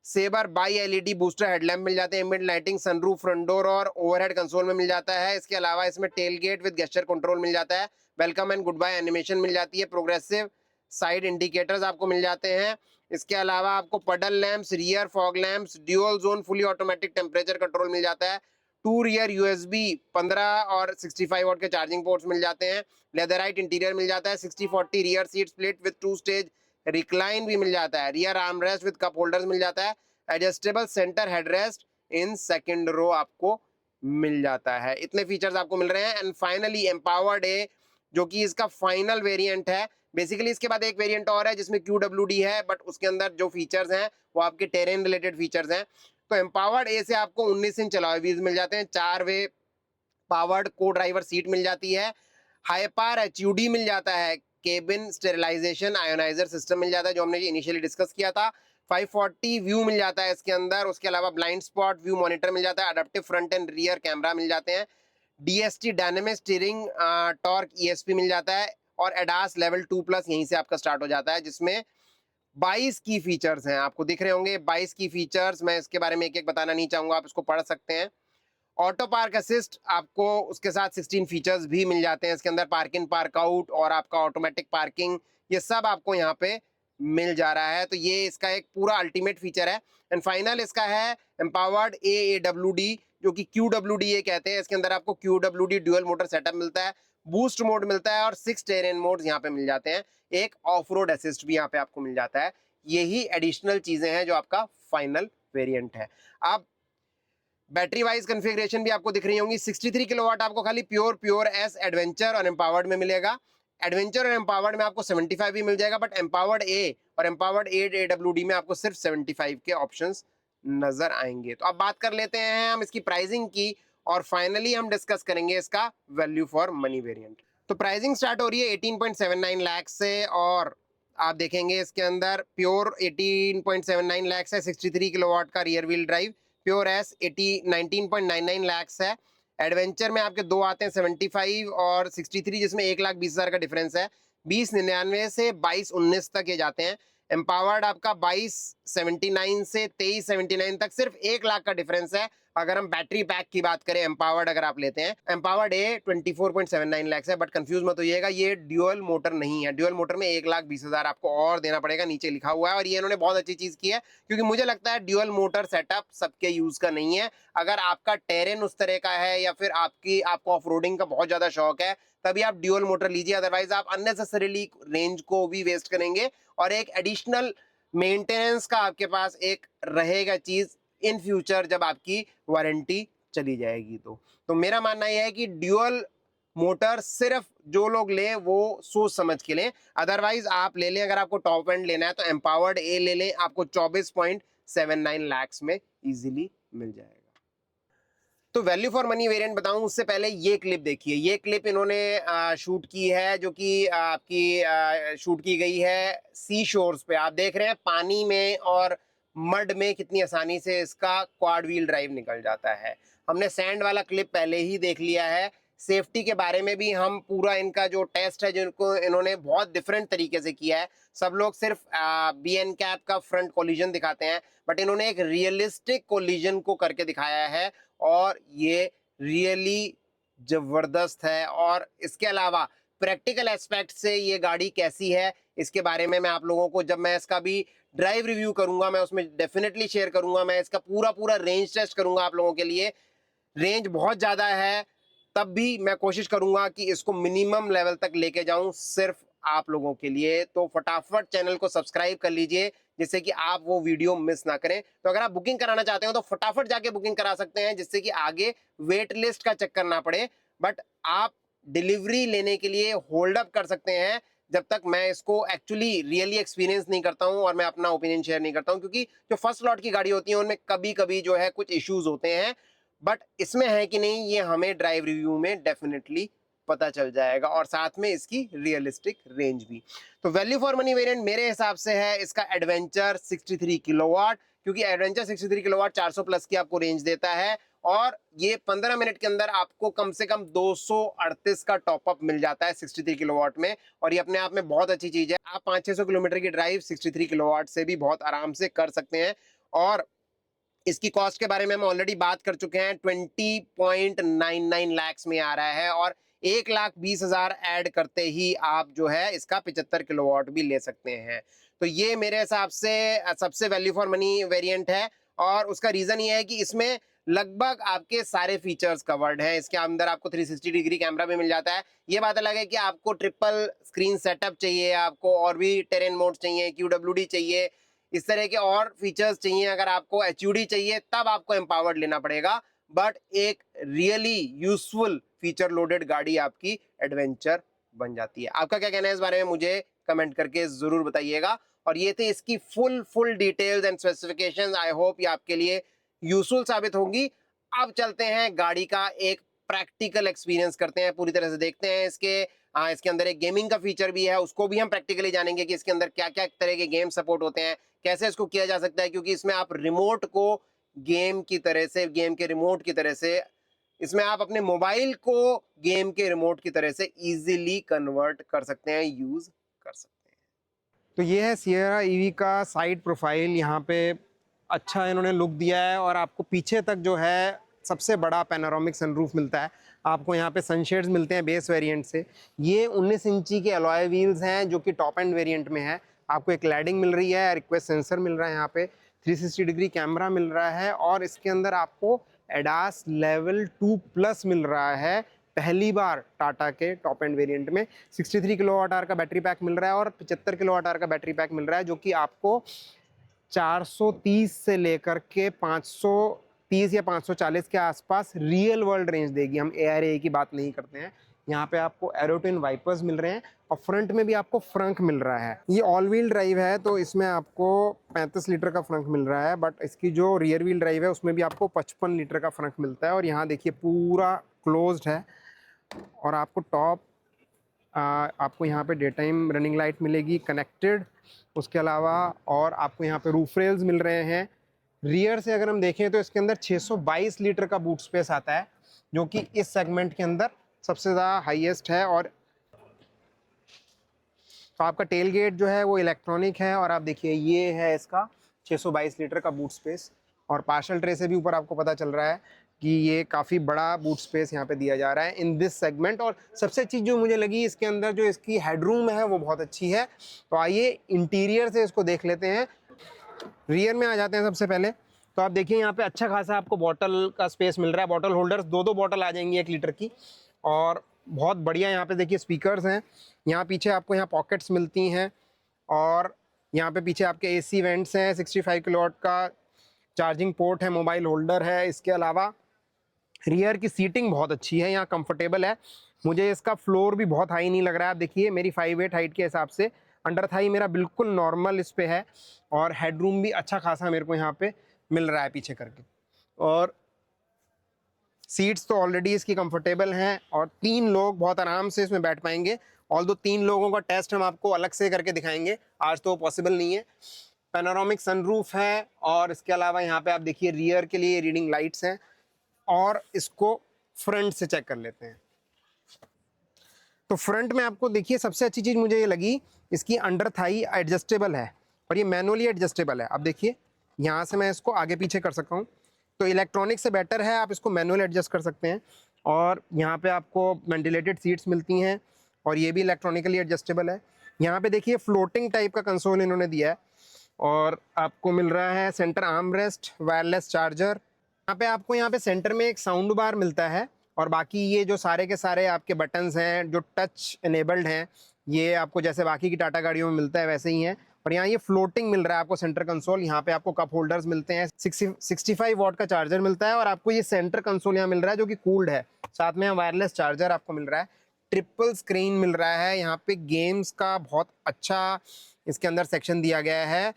sabre by LED booster headlamp मिल जाते हैं, ambient lighting, sunroof, front door और ओवरहेड कंसोल में मिल जाता है। इसके अलावा इसमें tailgate with gesture control मिल जाता है, welcome and goodbye animation मिल जाती है, प्रोग्रेसिव साइड इंडिकेटर्स आपको मिल जाते हैं। इसके अलावा आपको puddle lamps, rear fog lamps, dual zone fully automatic temperature control मिल जाता है, 2 रियर USB 15 और 65 वाट के चार्जिंग पोर्ट्स मिल जाते हैं, लेदराइट इंटीरियर मिल जाता है, 60/40 rear seat split with 2 stage recline भी मिल जाता है, rear armrest with cup holders मिल जाता है, adjustable centre headrest in second row आपको मिल जाता है। इतने फीचर्स आपको मिल रहे हैं। एंड फाइनली एम्पावर्ड A, जो कि इसका फाइनल वेरिएंट है। बेसिकली इसके बाद एक वेरिएंट और है जिसमें QWD है, बट उसके अंदर जो फीचर्स हैं वो आपके टेरेन रिलेटेड फीचर्स हैं। तो एम्पावर्ड A से आपको 19 इंच अलॉय व्हील्स मिल जाते हैं, 4 वे पावर्ड को ड्राइवर सीट मिल जाती है, हाईपार HUD मिल जाता है, केबिन स्टेरिलाइजेशन आयोनाइजर सिस्टम मिल जाता है, जो हमने इनिशियली डिस्कस किया था, 540 व्यू मिल जाता है इसके अंदर। उसके अलावा ब्लाइंड स्पॉट व्यू मॉनिटर मिल जाता है, adaptive front and rear camera मिल जाते हैं, DST dynamic steering torque ESP मिल जाता है, और एडास लेवल 2+ यहीं से आपका स्टार्ट हो जाता है, जिसमें 22 की फीचर्स हैं, आपको दिख रहे होंगे 22 की फीचर्स। मैं इसके बारे में एक एक बताना नहीं चाहूंगा, आप इसको पढ़ सकते हैं। ऑटो पार्क असिस्ट आपको उसके साथ 16 फीचर्स भी मिल जाते हैं इसके अंदर, पार्क इन पार्क आउट और आपका ऑटोमेटिक पार्किंग, ये सब आपको यहाँ पे मिल जा रहा है। तो ये इसका एक पूरा अल्टीमेट फीचर है। एंड फाइनल इसका है एम्पावर्ड AAWD, जो कि QWD कहते हैं। इसके अंदर आपको QWD ड्यूअल मोटर सेटअप मिलता है, बूस्ट मोड मिलता है, और 6 टेरेन मोड्स यहाँ पे मिल जाते हैं, एक ऑफ रोड असिस्ट भी यहाँ पे आपको मिल जाता है। यही एडिशनल चीजें हैं जो आपका फाइनल वेरिएंट है। अब बैटरी वाइज कॉन्फ़िगरेशन भी आपको दिख रही होंगी। 63 किलोवाट आपको खाली प्योर एस एडवेंचर और एम्पावर्ड में मिलेगा। एडवेंचर और एम्पावर्ड में आपको 75 भी मिल जाएगा, बट एम्पावर्ड A और एम्पावर्ड AWD में आपको सिर्फ 75 के ऑप्शंस नजर आएंगे। तो अब बात कर लेते हैं हम इसकी प्राइसिंग की, और फाइनली हम डिस्कस करेंगे इसका वैल्यू फॉर मनी वेरिएंट। तो प्राइसिंग स्टार्ट हो रही है 18.79 लाख से, और आप देखेंगे इसके अंदर प्योर 18.79 लाख है, 63 किलोवाट का rear wheel drive. Pure S 19.99 lakh है। एडवेंचर में आपके दो आते हैं 75 और 63, जिसमें 1,20,000 का डिफरेंस है। 2099 से 2219 तक ये जाते हैं। एम्पावर्ड आपका 2279 से 2379 तक सिर्फ 1 लाख का डिफरेंस है। अगर हम बैटरी पैक की बात करें, एम्पावर्ड अगर आप लेते हैं, एम्पावर्ड ए 24.79 लाख है, बट कंफ्यूज मत होइएगा, ये ड्यूअल मोटर नहीं है। ड्यूअल मोटर में 1,20,000 आपको और देना पड़ेगा, नीचे लिखा हुआ है। और ये इन्होंने बहुत अच्छी चीज की है, क्योंकि मुझे लगता है ड्यूअल मोटर सेटअप सबके यूज का नहीं है। अगर आपका टेरेन उस तरह का है या फिर आपको ऑफ रोडिंग का बहुत ज्यादा शौक है, तभी आप ड्यूअल मोटर लीजिए, अदरवाइज आप अननेसेसरीली रेंज को भी वेस्ट करेंगे और एक एडिशनल मेंटेनेंस का आपके पास एक रहेगा चीज इन फ्यूचर जब आपकी वारंटी चली जाएगी। तो मेरा मानना यह है कि ड्यूअल मोटर सिर्फ जो लोग लें वो सोच समझ के लें, अदरवाइज आप ले लें। अगर आपको टॉप एंड लेना है तो एम्पावर्ड ए ले लें, आपको 24.79 लाख में इजीली मिल जाएगा। तो वैल्यू फॉर मनी वेरिएंट बताऊं उससे पहले ये क्लिप देखिए। ये क्लिप इन्होंने शूट की है, जो कि आपकी शूट की गई है सी शोर्स पे। आप देख रहे हैं पानी में और मड में कितनी आसानी से इसका क्वाड व्हील ड्राइव निकल जाता है। हमने सैंड वाला क्लिप पहले ही देख लिया है। सेफ्टी के बारे में भी हम पूरा इनका जो टेस्ट है, जिनको इन्होंने बहुत डिफरेंट तरीके से किया है। सब लोग सिर्फ BN कैप का फ्रंट कोलिजन दिखाते हैं, बट इन्होंने एक रियलिस्टिक कोलिजन को करके दिखाया है और ये रियली जबरदस्त है। और इसके अलावा प्रैक्टिकल एस्पेक्ट से ये गाड़ी कैसी है, इसके बारे में मैं आप लोगों को, जब मैं इसका भी ड्राइव रिव्यू करूंगा, मैं उसमें डेफिनेटली शेयर करूंगा। मैं इसका पूरा रेंज टेस्ट करूंगा आप लोगों के लिए। रेंज बहुत ज़्यादा है, तब भी मैं कोशिश करूंगा कि इसको मिनिमम लेवल तक लेके जाऊं सिर्फ आप लोगों के लिए। तो फटाफट चैनल को सब्सक्राइब कर लीजिए, जिससे कि आप वो वीडियो मिस ना करें। तो अगर आप बुकिंग कराना चाहते हो तो फटाफट जाके बुकिंग करा सकते हैं, जिससे कि आगे वेट लिस्ट का चक्कर ना पड़े। बट आप डिलीवरी लेने के लिए होल्ड अप कर सकते हैं जब तक मैं इसको एक्चुअली रियली एक्सपीरियंस नहीं करता हूं और मैं अपना ओपिनियन शेयर नहीं करता हूं, क्योंकि जो फर्स्ट लॉट की गाड़ी होती है उनमें कभी कभी जो है कुछ इश्यूज होते हैं। बट इसमें है कि नहीं, ये हमें ड्राइव रिव्यू में डेफिनेटली पता चल जाएगा, और साथ में इसकी रियलिस्टिक रेंज भी। तो वैल्यू फॉर मनी वेरिएंट मेरे हिसाब से है इसका एडवेंचर 63 किलोवाट, क्योंकि एडवेंचर 63 किलोवाट 400 प्लस की आपको रेंज देता है, और ये 15 मिनट के अंदर आपको कम से कम 238 का टॉपअप मिल जाता है 63 किलोवाट में। और ये अपने आप में बहुत अच्छी चीज है। आप 500-600 किलोमीटर की ड्राइव 63 किलोवाट से भी बहुत आराम से कर सकते हैं। और इसकी कॉस्ट के बारे में हम ऑलरेडी बात कर चुके हैं, 20.99 लाख में आ रहा है, और 1,20,000 ऐड करते ही आप जो है इसका 75 किलोवाट भी ले सकते हैं। तो ये मेरे हिसाब से सबसे वैल्यू फॉर मनी वेरिएंट है, और उसका रीजन ये है कि इसमें लगभग आपके सारे फीचर्स कवर्ड हैं। इसके अंदर आपको 360 डिग्री कैमरा भी मिल जाता है। ये बात अलग है कि आपको ट्रिपल स्क्रीन सेटअप चाहिए, आपको और भी टेरेन मोड चाहिए, QWD चाहिए, इस तरह के और फीचर्स चाहिए। अगर आपको HUD चाहिए तब आपको एम्पावर्ड लेना पड़ेगा। बट एक रियली यूजफुल फीचर लोडेड गाड़ी आपकी एडवेंचर बन जाती है। आपका क्या कहना है इस बारे में, मुझे कमेंट करके जरूर बताइएगा। और ये थे इसकी full details and specifications. I hope ये आपके लिए यूजफुल साबित होंगी। अब चलते हैं गाड़ी का एक प्रैक्टिकल एक्सपीरियंस करते हैं, पूरी तरह से देखते हैं इसके अंदर एक गेमिंग का फीचर भी है, उसको भी हम प्रैक्टिकली जानेंगे कि इसके अंदर क्या क्या तरह के गेम सपोर्ट होते हैं, कैसे इसको किया जा सकता है। क्योंकि इसमें आप रिमोट को गेम की तरह से, गेम के रिमोट की तरह से, इसमें आप अपने मोबाइल को गेम के रिमोट की तरह से इजीली कन्वर्ट कर सकते हैं, यूज कर सकते हैं। तो ये है सियरा ईवी का साइड प्रोफाइल। यहाँ पे अच्छा इन्होंने लुक दिया है, और आपको पीछे तक जो है सबसे बड़ा पैनोरामिक सनरूफ मिलता है। आपको यहाँ पे सनशेड्स मिलते हैं बेस वेरिएंट से। ये 19 इंची के अलॉय व्हील्स हैं, जो कि टॉप एंड वेरिएंट में है। आपको एक लैडिंग मिल रही है, रिक्वेस्ट सेंसर मिल रहा है, यहाँ पे 360 डिग्री कैमरा मिल रहा है, और इसके अंदर आपको एडास लेवल 2+ मिल रहा है। पहली बार टाटा के टॉप एंड वेरिएंट में 63 किलोवाट आवर का बैटरी पैक मिल रहा है, और 75 किलोवाट आवर का बैटरी पैक मिल रहा है, जो कि आपको 430 से लेकर के 530 या 540 के आसपास रियल वर्ल्ड रेंज देगी। हम ARAA की बात नहीं करते हैं। यहाँ पे आपको एरोटिन वाइपर्स मिल रहे हैं, और फ्रंट में भी आपको फ्रंक मिल रहा है। ये ऑल व्हील ड्राइव है, तो इसमें आपको 35 लीटर का फ्रंक मिल रहा है। बट इसकी जो रियर व्हील ड्राइव है उसमें भी आपको 55 लीटर का फ्रंक मिलता है। और यहाँ देखिए पूरा क्लोज्ड है, और आपको टॉप आपको यहाँ पे डे टाइम रनिंग लाइट मिलेगी कनेक्टेड, उसके अलावा और आपको यहाँ पे रूफ रेल्स मिल रहे हैं। रियर से अगर हम देखें तो इसके अंदर 622 लीटर का बूट स्पेस आता है, जो कि इस सेगमेंट के अंदर सबसे ज़्यादा हाईएस्ट है। और तो आपका टेल गेट जो है वो इलेक्ट्रॉनिक है, और आप देखिए ये है इसका 622 लीटर का बूट स्पेस, और पार्शल ट्रे से भी ऊपर आपको पता चल रहा है कि ये काफ़ी बड़ा बूट स्पेस यहाँ पे दिया जा रहा है इन दिस सेगमेंट। और सबसे चीज़ जो मुझे लगी इसके अंदर, जो इसकी हेडरूम है वो बहुत अच्छी है। तो आइए इंटीरियर से इसको देख लेते हैं। रियर में आ जाते हैं सबसे पहले। तो आप देखिए यहाँ पे अच्छा खासा आपको बॉटल का स्पेस मिल रहा है, बॉटल होल्डर्स 2-2 बॉटल आ जाएंगी 1 लीटर की, और बहुत बढ़िया यहाँ पे देखिए स्पीकर्स हैं। यहाँ पीछे आपको यहाँ पॉकेट्स मिलती हैं, और यहाँ पे पीछे आपके एसी वेंट्स हैं, 65 किलोवाट का चार्जिंग पोर्ट है, मोबाइल होल्डर है। इसके अलावा रियर की सीटिंग बहुत अच्छी है, यहाँ कंफर्टेबल है। मुझे इसका फ्लोर भी बहुत हाई नहीं लग रहा है। आप देखिए मेरी 5'8" हाइट के हिसाब से अंडर थाई मेरा बिल्कुल नॉर्मल इस पे है, और हेडरूम भी अच्छा खासा मेरे को यहाँ पे मिल रहा है पीछे करके। और सीट्स तो ऑलरेडी इसकी कंफर्टेबल हैं, और 3 लोग बहुत आराम से इसमें बैठ पाएंगे। ऑल्दो 3 लोगों का टेस्ट हम आपको अलग से करके दिखाएंगे, आज तो पॉसिबल नहीं है। पैनोरामिक सनरूफ है, और इसके अलावा यहाँ पे आप देखिए रियर के लिए रीडिंग लाइट्स हैं। और इसको फ्रंट से चेक कर लेते हैं। तो फ्रंट में आपको देखिए सबसे अच्छी चीज़ मुझे ये लगी, इसकी अंडर थाई एडजस्टेबल है, और ये मैनुअली एडजस्टेबल है। अब देखिए यहाँ से मैं इसको आगे पीछे कर सकता हूँ, तो इलेक्ट्रॉनिक से बेटर है, आप इसको मैनुअल एडजस्ट कर सकते हैं। और यहाँ पे आपको वेंटिलेटेड सीट्स मिलती हैं, और ये भी इलेक्ट्रॉनिकली एडजस्टेबल है। यहाँ पे देखिए फ्लोटिंग टाइप का कंसोल इन्होंने दिया है, और आपको मिल रहा है centre arm rest, wireless charger. यहाँ पे सेंटर में एक साउंड बार मिलता है, और बाकी ये जो सारे के सारे आपके बटन्स हैं जो टच इनेबल्ड हैं, ये आपको जैसे बाकी की टाटा गाड़ियों में मिलता है वैसे ही हैं। और यहाँ ये फ्लोटिंग मिल रहा है आपको सेंटर कंसोल। यहाँ पे आपको कप होल्डर्स मिलते हैं, 65 वॉट का चार्जर मिलता है, और आपको ये सेंटर कंसोल यहाँ मिल रहा है जो कि कूल्ड है। साथ में यहाँ वायरलेस चार्जर आपको मिल रहा है, ट्रिपल स्क्रीन मिल रहा है। यहाँ पे गेम्स का बहुत अच्छा इसके अंदर सेक्शन दिया गया है,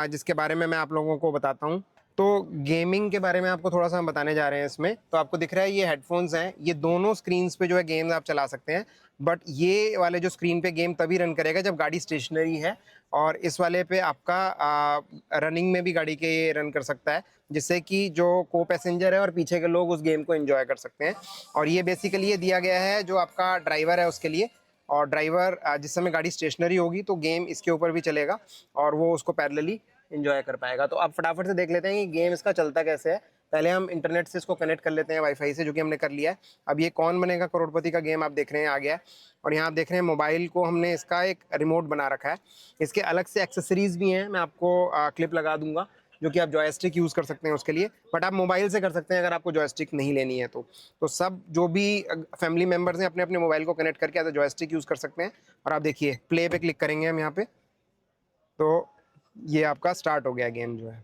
जिसके बारे में मैं आप लोगों को बताता हूँ। तो गेमिंग के बारे में आपको थोड़ा सा हम बताने जा रहे हैं इसमें। तो आपको दिख रहा है ये हेडफोन्स हैं, ये दोनों स्क्रीन्स पे जो है गेम्स आप चला सकते हैं, बट ये वाले जो स्क्रीन पे गेम तभी रन करेगा जब गाड़ी स्टेशनरी है, और इस वाले पे आपका रनिंग में भी गाड़ी के ये रन कर सकता है, जिससे कि जो को पैसेंजर है और पीछे के लोग उस गेम को एंजॉय कर सकते हैं। और ये बेसिकली ये दिया गया है जो आपका ड्राइवर है उसके लिए, और ड्राइवर जिस समय गाड़ी स्टेशनरी होगी तो गेम इसके ऊपर भी चलेगा, और वो उसको पैरेलली एंजॉय कर पाएगा। तो आप फटाफट से देख लेते हैं कि गेम इसका चलता कैसे है। पहले हम इंटरनेट से इसको कनेक्ट कर लेते हैं वाईफाई से, जो कि हमने कर लिया है। अब ये कौन बनेगा करोड़पति का गेम आप देख रहे हैं आ गया है, और यहाँ आप देख रहे हैं मोबाइल को हमने इसका एक रिमोट बना रखा है। इसके अलग से एक्सेसरीज भी हैं, मैं आपको क्लिप लगा दूंगा, जो कि आप जॉयस्टिक यूज़ कर सकते हैं उसके लिए, बट आप मोबाइल से कर सकते हैं अगर आपको जॉयस्टिक नहीं लेनी है तो सब जो भी फैमिली मेम्बर्स हैं अपने अपने मोबाइल को कनेक्ट करके एज जॉयस्टिक यूज़ कर सकते हैं। और आप देखिए प्ले पे क्लिक करेंगे हम यहाँ पे, तो ये आपका स्टार्ट हो गया गेम जो है।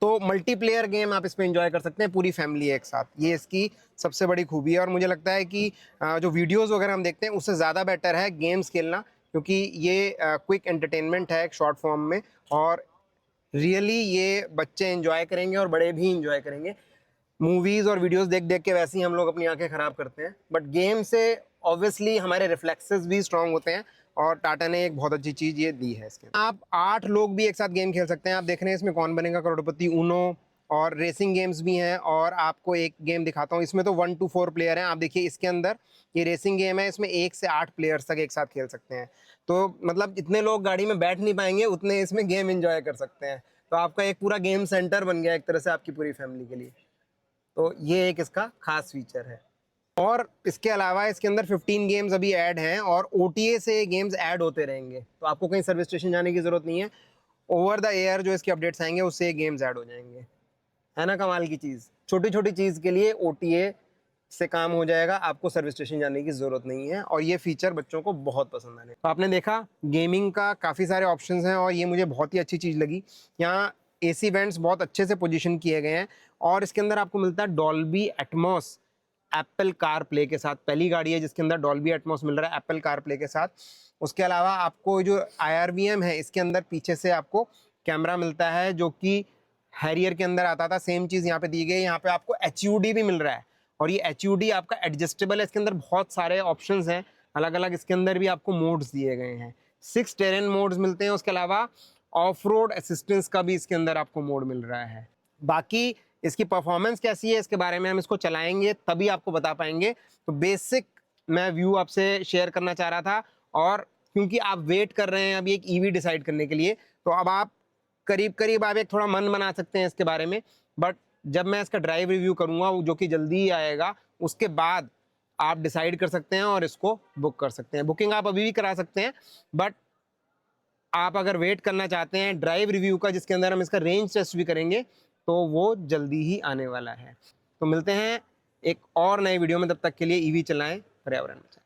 तो मल्टीप्लेयर गेम आप इसमें एंजॉय कर सकते हैं पूरी फैमिली एक साथ, ये इसकी सबसे बड़ी खूबी है। और मुझे लगता है कि जो वीडियोस वगैरह हम देखते हैं उससे ज़्यादा बेटर है गेम्स खेलना, क्योंकि ये क्विक एंटरटेनमेंट है एक शॉर्ट फॉर्म में, और रियली ये बच्चे एंजॉय करेंगे और बड़े भी एंजॉय करेंगे। मूवीज़ और वीडियोस देख देख के वैसे ही हम लोग अपनी आंखें ख़राब करते हैं, बट गेम से ऑब्वियसली हमारे रिफ्लेक्सेस भी स्ट्रांग होते हैं, और टाटा ने एक बहुत अच्छी चीज़ ये दी है इसके। आप 8 लोग भी एक साथ गेम खेल सकते हैं। आप देख रहे हैं इसमें कौन बनेगा करोड़पति, ऊनो, और रेसिंग गेम्स भी हैं। और आपको एक गेम दिखाता हूँ, इसमें तो 1 to 4 प्लेयर हैं। आप देखिए इसके अंदर ये रेसिंग गेम है, इसमें 1 से 8 प्लेयर्स तक एक साथ खेल सकते हैं। तो मतलब जितने लोग गाड़ी में बैठ नहीं पाएंगे उतने इसमें गेम एंजॉय कर सकते हैं। तो आपका एक पूरा गेम सेंटर बन गया एक तरह से आपकी पूरी फैमिली के लिए। तो ये एक इसका खास फीचर है। और इसके अलावा इसके अंदर 15 गेम्स अभी ऐड हैं, और OTA से गेम्स ऐड होते रहेंगे, तो आपको कहीं सर्विस स्टेशन जाने की ज़रूरत नहीं है। ओवर द एयर जो इसके अपडेट्स आएंगे उससे गेम्स ऐड हो जाएंगे। है ना कमाल की चीज़, छोटी छोटी चीज़ के लिए OTA से काम हो जाएगा, आपको सर्विस स्टेशन जाने की ज़रूरत नहीं है। और ये फीचर बच्चों को बहुत पसंद आने। तो आपने देखा गेमिंग का काफ़ी सारे ऑप्शंस हैं, और ये मुझे बहुत ही अच्छी चीज़ लगी। यहाँ AC वेंट्स बहुत अच्छे से पोजीशन किए गए हैं, और इसके अंदर आपको मिलता है Dolby Atmos Apple car play के साथ। पहली गाड़ी है जिसके अंदर डॉल्बी एटमॉस मिल रहा है एप्पल कार प्ले के साथ। उसके अलावा आपको जो IRVM है इसके अंदर पीछे से आपको कैमरा मिलता है, जो कि हैरियर के अंदर आता था। सेम चीज़ यहाँ पे दी गई है। यहाँ पे आपको HUD भी मिल रहा है, और ये HUD आपका एडजस्टेबल है। इसके अंदर बहुत सारे ऑप्शंस हैं, अलग अलग इसके अंदर भी आपको मोड्स दिए गए हैं। 6 टेरेन मोड्स मिलते हैं, उसके अलावा ऑफ रोड असिस्टेंस का भी इसके अंदर आपको मोड मिल रहा है। बाकी इसकी परफॉर्मेंस कैसी है इसके बारे में हम इसको चलाएंगे तभी आपको बता पाएंगे। तो बेसिक मैं व्यू आपसे शेयर करना चाह रहा था, और क्योंकि आप वेट कर रहे हैं अभी एक ईवी डिसाइड करने के लिए, तो अब आप करीब करीब आप एक थोड़ा मन बना सकते हैं इसके बारे में। बट जब मैं इसका ड्राइव रिव्यू करूँगा जो कि जल्दी ही आएगा, उसके बाद आप डिसाइड कर सकते हैं और इसको बुक कर सकते हैं। बुकिंग आप अभी भी करा सकते हैं, बट आप अगर वेट करना चाहते हैं ड्राइव रिव्यू का जिसके अंदर हम इसका रेंज टेस्ट भी करेंगे, तो वो जल्दी ही आने वाला है। तो मिलते हैं एक और नए वीडियो में, तब तक के लिए ईवी चलाएं, पर्यावरण बचाएं।